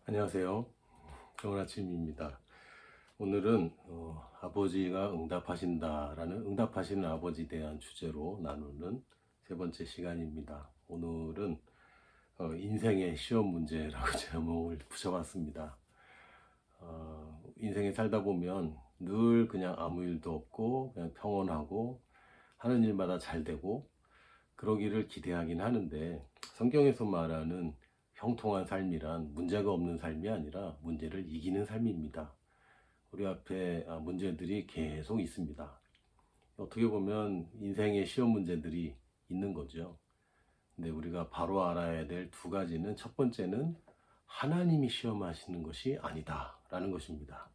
안녕하세요. 좋은 아침입니다. 오늘은 아버지가 응답하신다라는 응답하시는 아버지에 대한 주제로 나누는 세 번째 시간입니다. 오늘은 인생의 시험 문제라고 제목을 붙여봤습니다. 인생에 살다 보면 늘 그냥 아무 일도 없고 그냥 평온하고 하는 일마다 잘 되고 그러기를 기대하긴 하는데, 성경에서 말하는 형통한 삶이란 문제가 없는 삶이 아니라 문제를 이기는 삶입니다. 우리 앞에 문제들이 계속 있습니다. 어떻게 보면 인생의 시험 문제들이 있는 거죠. 근데 우리가 바로 알아야 될 두 가지는, 첫 번째는 하나님이 시험하시는 것이 아니다라는 것입니다.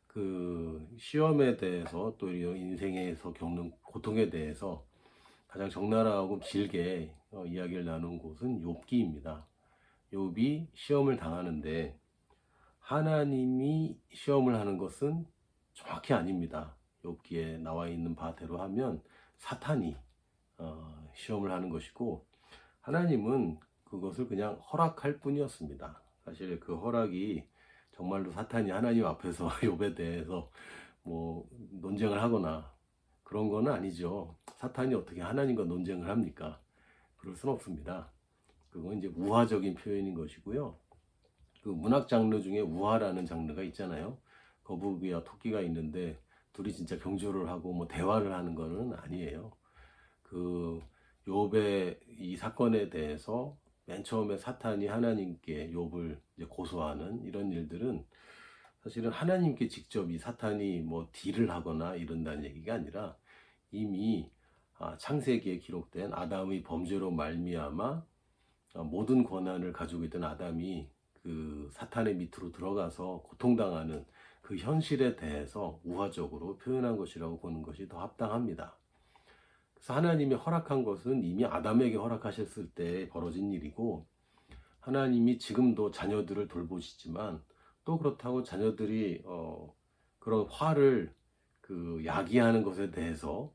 그 시험에 대해서, 또 인생에서 겪는 고통에 대해서 가장 적나라하고 길게 이야기를 나눈 곳은 욥기입니다. 욥이 시험을 당하는데 하나님이 시험을 하는 것은 정확히 아닙니다. 욥기에 나와 있는 바대로 하면 사탄이 시험을 하는 것이고, 하나님은 그것을 그냥 허락할 뿐이었습니다. 사실 그 허락이 정말로 사탄이 하나님 앞에서 욥에 대해서 뭐 논쟁을 하거나 그런 건 아니죠. 사탄이 어떻게 하나님과 논쟁을 합니까? 그럴 수는 없습니다. 그건 이제 우화적인 표현인 것이고요. 그 문학 장르 중에 우화라는 장르가 있잖아요. 거북이와 토끼가 있는데 둘이 진짜 경주를 하고 뭐 대화를 하는 거는 아니에요. 그 욥의 이 사건에 대해서 맨 처음에 사탄이 하나님께 욥을 이제 고소하는 이런 일들은, 사실은 하나님께 직접 이 사탄이 뭐 딜을 하거나 이런다는 얘기가 아니라, 이미 창세기에 기록된 아담의 범죄로 말미암아 모든 권한을 가지고 있던 아담이 그 사탄의 밑으로 들어가서 고통당하는 그 현실에 대해서 우화적으로 표현한 것이라고 보는 것이 더 합당합니다. 그래서 하나님이 허락한 것은 이미 아담에게 허락하셨을 때 벌어진 일이고, 하나님이 지금도 자녀들을 돌보시지만, 또 그렇다고 자녀들이 그런 화를 야기하는 것에 대해서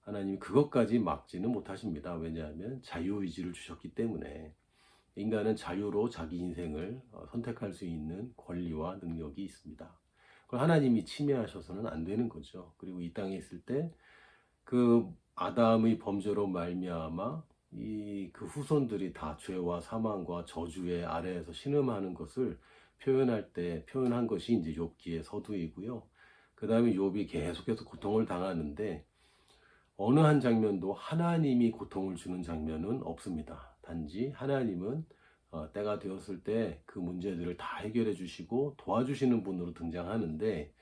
하나님이 그것까지 막지는 못하십니다. 왜냐하면 자유의지를 주셨기 때문에. 인간은 자유로 자기 인생을 선택할 수 있는 권리와 능력이 있습니다. 그걸 하나님이 침해하셔서는 안 되는 거죠. 그리고 이 땅에 있을 때 그 아담의 범죄로 말미암아 이 그 후손들이 다 죄와 사망과 저주의 아래에서 신음하는 것을 표현할 때 표현한 것이 이제 욥기의 서두이고요. 그 다음에 욥이 계속해서 고통을 당하는데, 어느 한 장면도 하나님이 고통을 주는 장면은 없습니다. 단지 하나님은 때가 되었을 때 그 문제들을 다 해결해 주시고 도와주시는 분으로 등장하는데,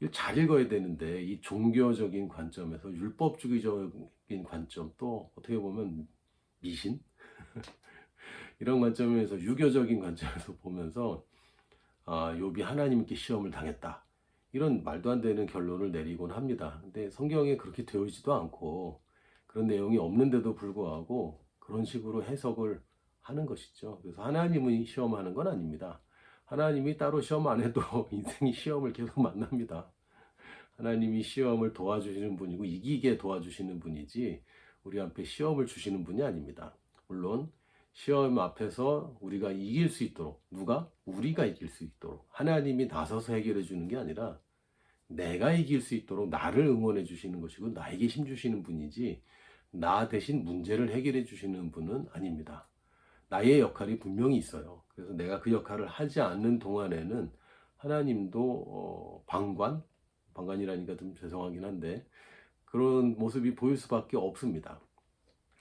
이거 잘 읽어야 되는데, 이 종교적인 관점에서, 율법주의적인 관점, 또 어떻게 보면 미신? 이런 관점에서, 유교적인 관점에서 보면서 욥이 하나님께 시험을 당했다, 이런 말도 안 되는 결론을 내리곤 합니다. 근데 성경에 그렇게 되어 있지도 않고 그런 내용이 없는데도 불구하고 그런 식으로 해석을 하는 것이죠. 그래서 하나님은 시험하는 건 아닙니다. 하나님이 따로 시험 안 해도 인생이 시험을 계속 만납니다. 하나님이 시험을 도와주시는 분이고 이기게 도와주시는 분이지, 우리 앞에 시험을 주시는 분이 아닙니다. 물론 시험 앞에서 우리가 이길 수 있도록, 누가? 우리가 이길 수 있도록 하나님이 나서서 해결해 주는 게 아니라 내가 이길 수 있도록 나를 응원해 주시는 것이고 나에게 힘 주시는 분이지, 나 대신 문제를 해결해 주시는 분은 아닙니다. 나의 역할이 분명히 있어요. 그래서 내가 그 역할을 하지 않는 동안에는 하나님도 방관이라니까 좀 죄송하긴 한데 그런 모습이 보일 수밖에 없습니다.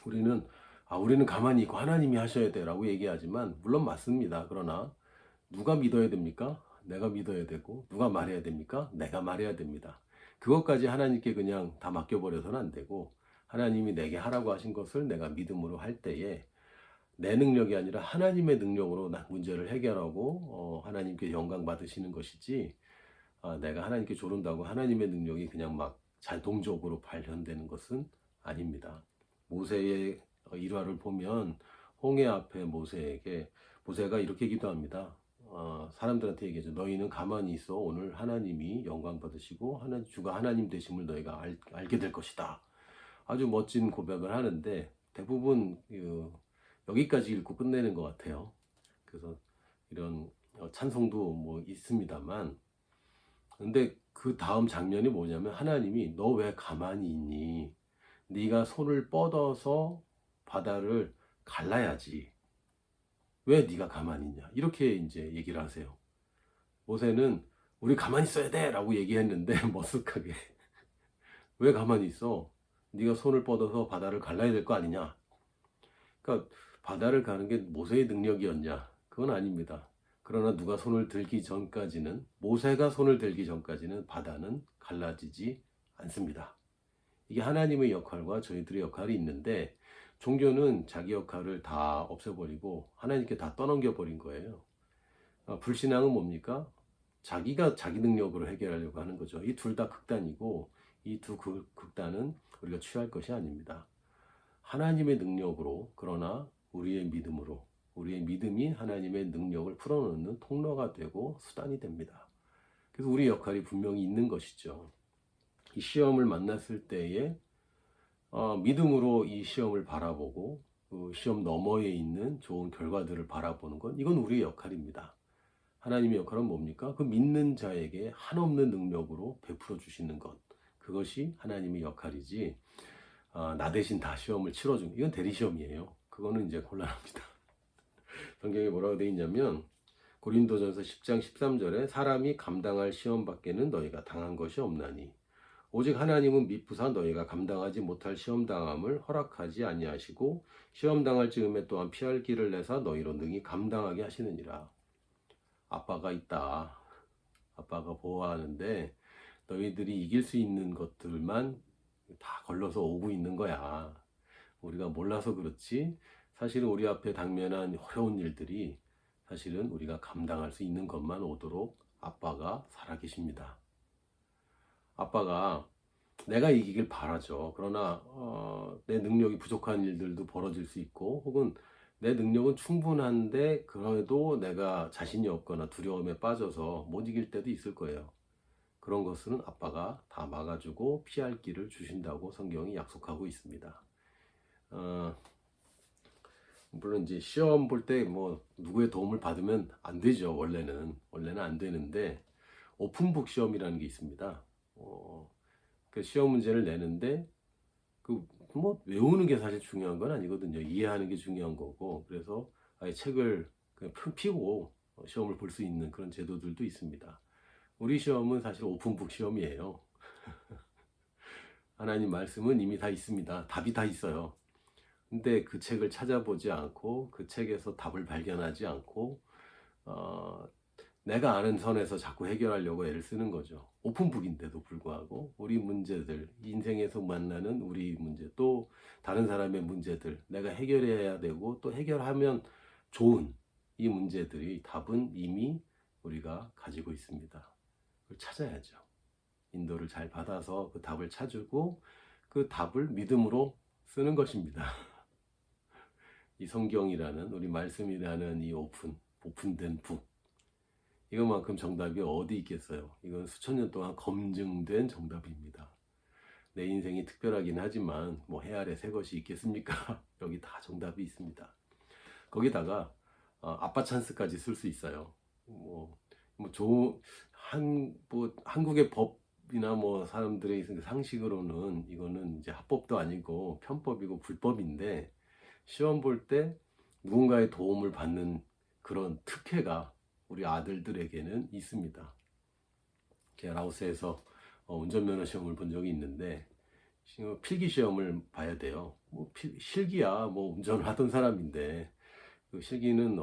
우리는 가만히 있고 하나님이 하셔야 돼 라고 얘기하지만, 물론 맞습니다. 그러나 누가 믿어야 됩니까? 내가 믿어야 되고. 누가 말해야 됩니까? 내가 말해야 됩니다. 그것까지 하나님께 그냥 다 맡겨버려서는 안 되고, 하나님이 내게 하라고 하신 것을 내가 믿음으로 할 때에 내 능력이 아니라 하나님의 능력으로 문제를 해결하고 하나님께 영광 받으시는 것이지, 내가 하나님께 조른다고 하나님의 능력이 그냥 막 자동적으로 발현되는 것은 아닙니다. 모세의 일화를 보면, 홍해 앞에 모세가 이렇게 기도합니다. 사람들한테 얘기하죠. 너희는 가만히 있어. 오늘 하나님이 영광 받으시고 주가 하나님 되심을 너희가 알게 될 것이다. 아주 멋진 고백을 하는데, 대부분 여기까지 읽고 끝내는 것 같아요. 그래서 이런 찬송도 뭐 있습니다만, 근데 그 다음 장면이 뭐냐면 하나님이 너 왜 가만히 있니? 네가 손을 뻗어서 바다를 갈라야지. 왜 네가 가만히 있냐? 이렇게 이제 얘기를 하세요. 모세는 우리 가만히 있어야 돼라고 얘기했는데 머쓱하게 왜 가만히 있어? 네가 손을 뻗어서 바다를 갈라야 될 거 아니냐? 그러니까 바다를 가는 게 모세의 능력이었냐? 그건 아닙니다. 그러나 누가 손을 들기 전까지는, 모세가 손을 들기 전까지는 바다는 갈라지지 않습니다. 이게 하나님의 역할과 저희들의 역할이 있는데, 종교는 자기 역할을 다 없애버리고 하나님께 다 떠넘겨 버린 거예요. 불신앙은 뭡니까? 자기가 자기 능력으로 해결하려고 하는 거죠. 이 둘 다 극단이고, 이 두 극단은 우리가 취할 것이 아닙니다. 하나님의 능력으로, 그러나 우리의 믿음으로, 우리의 믿음이 하나님의 능력을 풀어놓는 통로가 되고 수단이 됩니다. 그래서 우리 역할이 분명히 있는 것이죠. 이 시험을 만났을 때에 믿음으로 이 시험을 바라보고 그 시험 너머에 있는 좋은 결과들을 바라보는 건, 이건 우리의 역할입니다. 하나님의 역할은 뭡니까? 그 믿는 자에게 한없는 능력으로 베풀어 주시는 것, 그것이 하나님의 역할이지, 나 대신 다 시험을 치러준, 이건 대리시험이에요. 그거는 이제 곤란합니다. 성경에 뭐라고 되어 있냐면 고린도전서 10장 13절에 사람이 감당할 시험 밖에는 너희가 당한 것이 없나니 오직 하나님은 미쁘사 너희가 감당하지 못할 시험 당함을 허락하지 아니하시고 시험 당할 즈음에 또한 피할 길을 내사 너희로 능히 감당하게 하시느니라. 아빠가 있다. 아빠가 보호하는데 너희들이 이길 수 있는 것들만 다 걸러서 오고 있는 거야. 우리가 몰라서 그렇지, 사실은 우리 앞에 당면한 어려운 일들이 사실은 우리가 감당할 수 있는 것만 오도록 아빠가 살아계십니다. 아빠가 내가 이기길 바라죠. 그러나 내 능력이 부족한 일들도 벌어질 수 있고, 혹은 내 능력은 충분한데 그래도 내가 자신이 없거나 두려움에 빠져서 못 이길 때도 있을 거예요. 그런 것은 아빠가 다 막아주고 피할 길을 주신다고 성경이 약속하고 있습니다. 물론 이제 시험 볼 때 뭐 누구의 도움을 받으면 안 되죠. 원래는 안 되는데, 오픈북 시험이라는 게 있습니다. 그 시험 문제를 내는데 그 뭐 외우는 게 사실 중요한 건 아니거든요. 이해하는 게 중요한 거고, 그래서 아예 책을 그냥 펴고 시험을 볼 수 있는 그런 제도들도 있습니다. 우리 시험은 사실 오픈북 시험이에요. 하나님 말씀은 이미 다 있습니다. 답이 다 있어요. 근데 그 책을 찾아보지 않고 그 책에서 답을 발견하지 않고 내가 아는 선에서 자꾸 해결하려고 애를 쓰는 거죠. 오픈북인데도 불구하고 우리 문제들, 인생에서 만나는 우리 문제, 또 다른 사람의 문제들, 내가 해결해야 되고 또 해결하면 좋은 이 문제들이 답은 이미 우리가 가지고 있습니다. 그걸 찾아야죠. 인도를 잘 받아서 그 답을 찾고 그 답을 믿음으로 쓰는 것입니다. 이 성경이라는, 우리 말씀이라는 이 오픈된 북, 이것만큼 정답이 어디 있겠어요. 이건 수천 년 동안 검증된 정답입니다. 내 인생이 특별하긴 하지만 뭐 해 아래 새 것이 있겠습니까? 여기 다 정답이 있습니다. 거기다가 아빠 찬스까지 쓸 수 있어요. 뭐 한국의 법이나 뭐 사람들의 상식으로는 이거는 이제 합법도 아니고 편법이고 불법인데, 시험 볼 때 누군가의 도움을 받는 그런 특혜가 우리 아들들에게는 있습니다. 제가 라오스에서 운전면허 시험을 본 적이 있는데 필기 시험을 봐야 돼요. 뭐 실기야 뭐 운전을 하던 사람인데 그 실기는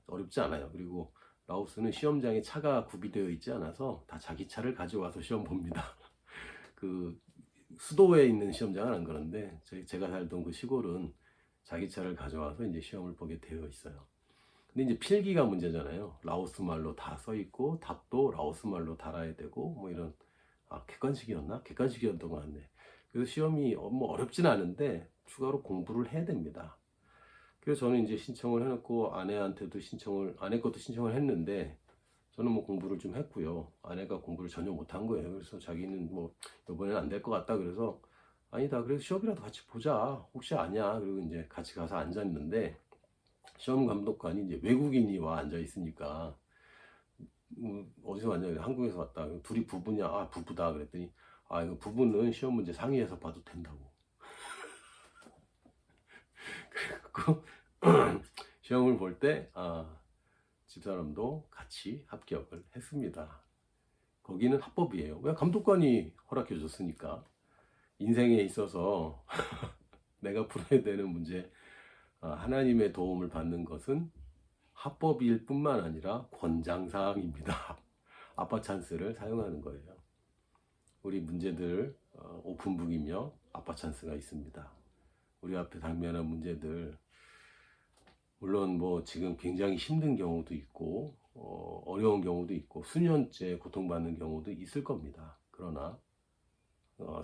어렵지 않아요. 그리고 라오스는 시험장에 차가 구비되어 있지 않아서 다 자기 차를 가져와서 시험 봅니다. 그 수도에 있는 시험장은 안 그런데 제가 살던 그 시골은 자기 차를 가져와서 이제 시험을 보게 되어 있어요. 근데 이제 필기가 문제잖아요. 라오스 말로 다 써 있고 답도 라오스 말로 달아야 되고 뭐 이런, 객관식이었나? 객관식이었던 것 같네. 그래서 시험이 뭐 어렵진 않은데 추가로 공부를 해야 됩니다. 그래서 저는 이제 신청을 해놓고 아내 것도 신청을 했는데, 저는 뭐 공부를 좀 했고요. 아내가 공부를 전혀 못한 거예요. 그래서 자기는 뭐 이번에는 안 될 것 같다. 그래서 아니다, 그래서 시험이라도 같이 보자. 혹시 아냐? 그리고 이제 같이 가서 앉았는데 시험 감독관이 이제 외국인이 와 앉아 있으니까 어디서 왔냐? 그래, 한국에서 왔다. 둘이 부부냐? 아, 부부다. 그랬더니, 아, 이거 부부는 시험 문제 상의해서 봐도 된다고. 그래갖고, 시험을 볼 때, 아, 집사람도 같이 합격을 했습니다. 거기는 합법이에요. 왜? 감독관이 허락해 줬으니까. 인생에 있어서 내가 풀어야 되는 문제, 하나님의 도움을 받는 것은 합법일 뿐만 아니라 권장사항입니다. 아빠 찬스를 사용하는 거예요. 우리 문제들 오픈북이며 아빠 찬스가 있습니다. 우리 앞에 당면한 문제들, 물론 뭐 지금 굉장히 힘든 경우도 있고 어려운 경우도 있고 수년째 고통받는 경우도 있을 겁니다. 그러나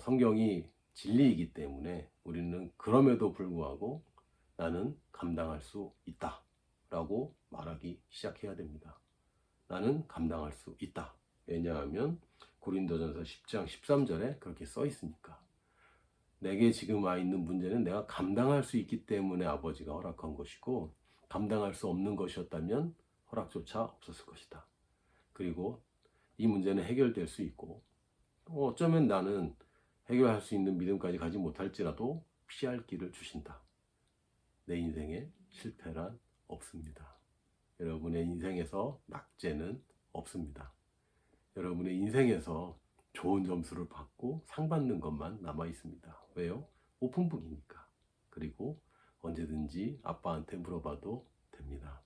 성경이 진리이기 때문에 우리는 그럼에도 불구하고 나는 감당할 수 있다 라고 말하기 시작해야 됩니다. 나는 감당할 수 있다. 왜냐하면 고린도전서 10장 13절에 그렇게 써 있으니까. 내게 지금 와 있는 문제는 내가 감당할 수 있기 때문에 아버지가 허락한 것이고, 감당할 수 없는 것이었다면 허락조차 없었을 것이다. 그리고 이 문제는 해결될 수 있고, 어쩌면 나는 해결할 수 있는 믿음까지 가지 못할지라도 피할 길을 주신다. 내 인생에 실패란 없습니다. 여러분의 인생에서 낙제는 없습니다. 여러분의 인생에서 좋은 점수를 받고 상 받는 것만 남아 있습니다. 왜요? 오픈북이니까. 그리고 언제든지 아빠한테 물어봐도 됩니다.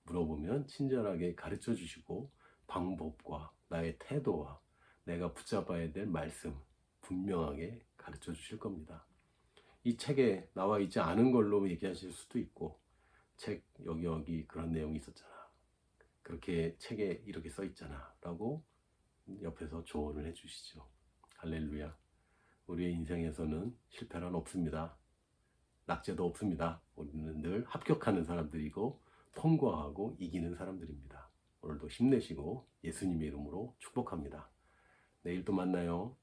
물어보면 친절하게 가르쳐 주시고 방법과 나의 태도와 내가 붙잡아야 될 말씀 분명하게 가르쳐 주실 겁니다. 이 책에 나와 있지 않은 걸로 얘기하실 수도 있고, 책 여기 그런 내용이 있었잖아. 그렇게 책에 이렇게 써 있잖아. 라고 옆에서 조언을 해주시죠. 할렐루야. 우리의 인생에서는 실패란 없습니다. 낙제도 없습니다. 우리는 늘 합격하는 사람들이고 통과하고 이기는 사람들입니다. 오늘도 힘내시고 예수님의 이름으로 축복합니다. 내일 또 만나요.